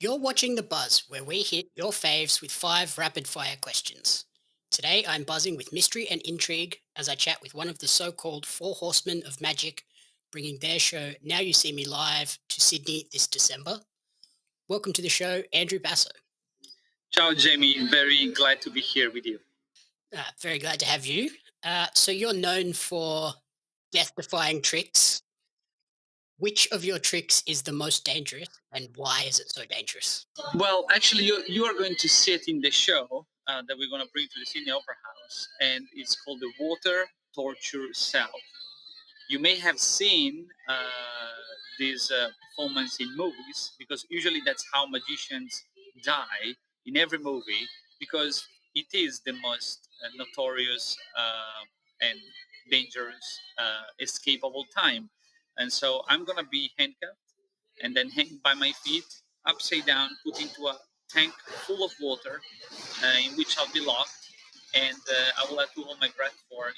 You're watching The Buzz, where we hit your faves with five rapid fire questions. Today, I'm buzzing with mystery and intrigue as I chat with one of the so called Four Horsemen of Magic, bringing their show Now You See Me Live to Sydney this December. Welcome to the show, Andrew Basso. Ciao, Jamie. Very glad to be here with you. Very glad to have you. So, you're known for death defying tricks. Which of your tricks is the most dangerous, and why is it so dangerous? Well, actually, you are going to see it in the show that we're going to bring to the Sydney Opera House, and it's called the Water Torture Cell. You may have seen this performance in movies because usually that's how magicians die in every movie because it is the most notorious and dangerous escape of all time. And so I'm going to be handcuffed and then hang by my feet upside down, put into a tank full of water in which I'll be locked, and I will have to hold my breath for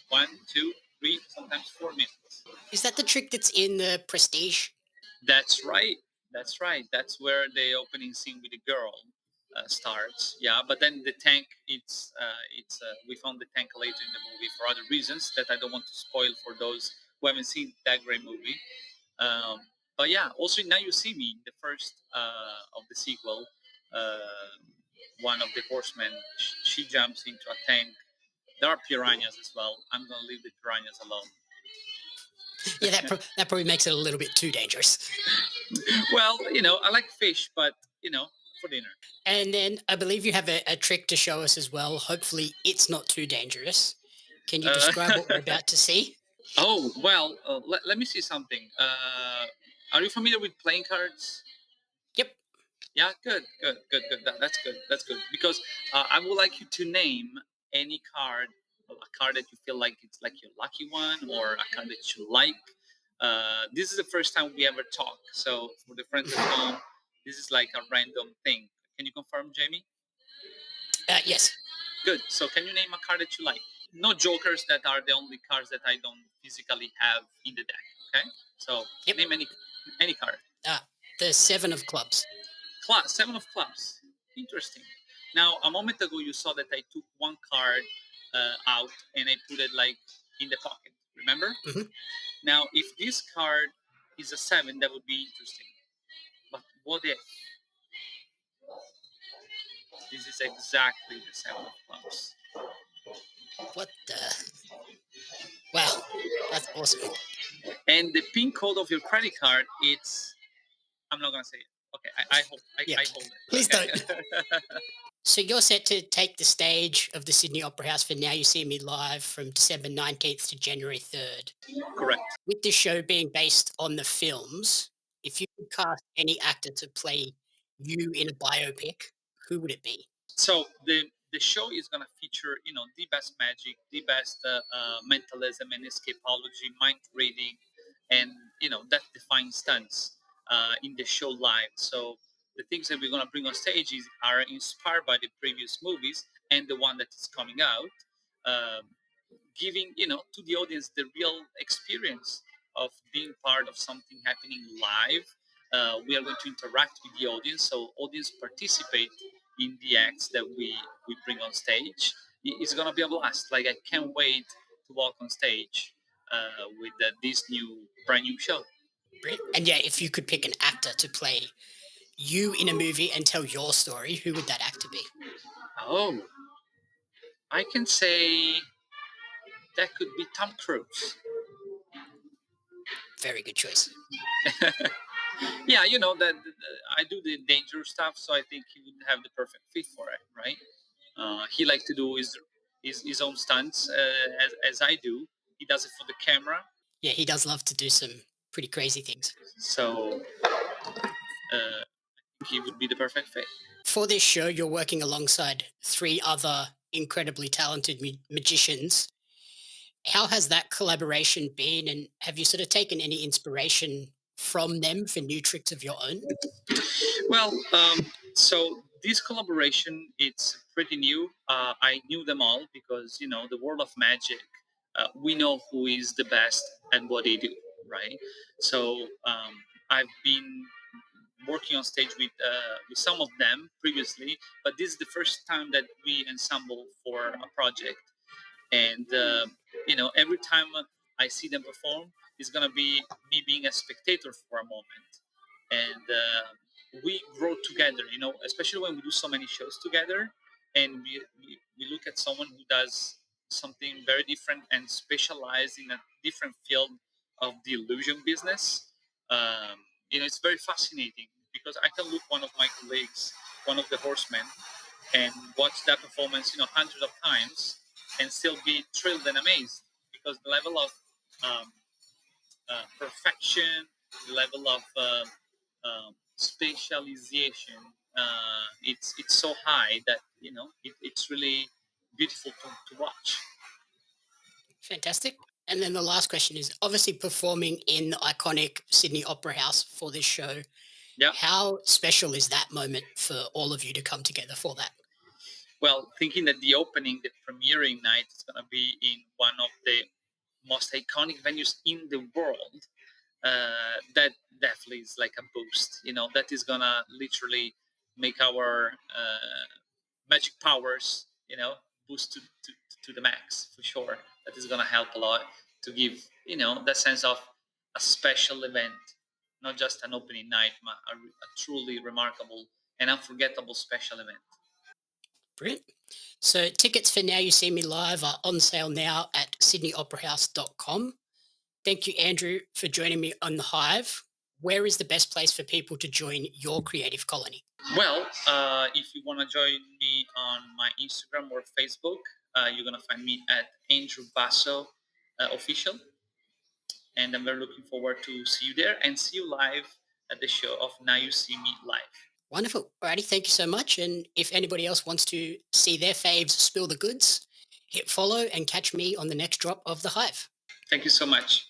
1, 2, 3, sometimes 4 minutes. Is that the trick that's in the Prestige? That's right. That's right. That's where the opening scene with the girl starts. Yeah, but then the tank. It's we found the tank later in the movie for other reasons that I don't want to spoil for those who haven't seen that great movie. Um, but yeah, also Now You See Me, the first of the sequel, uh, one of the horsemen, she jumps into a tank. There are piranhas as well. I'm gonna leave the piranhas alone. Yeah, that probably makes it a little bit too dangerous. Well, I like fish, but for dinner. And then I believe you have a trick to show us as well. Hopefully, it's not too dangerous. Can you Uh, describe what we're about to see? oh well, let me see something. Are you familiar with playing cards? Yep. Yeah, good, good, good, good. That's good. That's good because I would like you to name any card, a card that you feel like it's like your lucky one, or a card that you like. This is the first time we ever talk, so for the friends at home, this is like a random thing. Can you confirm, Jamie? Yes. Good. So, can you name a card that you like? No jokers that are the only cards that I don't physically have in the deck. Okay. So, Yep. name any card. Uh, the Seven of Clubs. Seven of clubs. Interesting. Now, a moment ago, you saw that I took one card out and I put it like in the pocket. Remember? Hmm. Now, if this card is a seven, that would be interesting. But what if this is exactly the seven of clubs? What the? Wow, that's awesome. And the pin code of your credit card, it's I'm not gonna say it. Okay, I hold. Yeah. I hold Please don't. it. Okay. So you're set to take the stage of the Sydney Opera House for Now You See Me Live from December 19th to January 3rd. Correct. With this show being based on the films, if you could cast any actor to play you in a biopic, who would it be? So the show is gonna feature the best magic, the best mentalism and escapology, mind reading, and death-defying stunts in the show live. So the things that we're gonna bring on stage are inspired by the previous movies and the one that is coming out. Um, Giving to the audience the real experience of being part of something happening live. We are going to interact with the audience, so audience participate in the acts that we bring on stage. It's going to be a blast. Like, I can't wait to walk on stage with this brand new show. And yeah, if you could pick an actor to play you in a movie and tell your story, who would that actor be? Oh, I can say that could be Tom Cruise. Very good choice. Yeah, that I do the dangerous stuff, so I think he would have the perfect fit for it, right? He likes to do his own stunts as I do. He does it for the camera, Yeah, he does love to do some pretty crazy things. so he would be the perfect fit. For this show, you're working alongside three other incredibly talented magicians. How has that collaboration been, and have you sort of taken any inspiration from them for new tricks of your own? Well, so this collaboration, it's pretty new. I knew them all because the world of magic. We know who is the best at what they do, right? So I've been working on stage with some of them previously, but this is the first time that we ensemble for a project. And every time I see them perform, it's gonna be me being a spectator for a moment, and we grow together. Especially when we do so many shows together, and we look at someone who does something very different and specialize in a different field of the illusion business. It's very fascinating because I can look one of my colleagues, one of the horsemen, and watch that performance, hundreds of times, and still be thrilled and amazed because the level of um, perfection, the level of specialization, it's so high that it's really beautiful to watch. Fantastic. And then the last question is obviously performing in the iconic Sydney Opera House for this show. Yeah. How special is that moment for all of you to come together for that? Well, thinking that the premiering night is going to be in one of the most iconic venues in the world, that definitely is like a boost. That is gonna literally make our magic powers, boost to the max for sure. That is gonna help a lot to give that sense of a special event, not just an opening night, but a truly remarkable and unforgettable special event. Brilliant. So tickets for Now You See Me Live are on sale now at sydneyoperahouse.com. Thank you, Andrew, for joining me on the Hive. Where is the best place for people to join your creative colony? Well, if you want to join me on my Instagram or Facebook, you're gonna find me at Andrew Basso official, and I'm very looking forward to see you there and see you live at the show of Now You See Me Live. Wonderful. Alrighty, thank you so much. And if anybody else wants to see their faves spill the goods, hit follow and catch me on the next drop of the Hive. Thank you so much.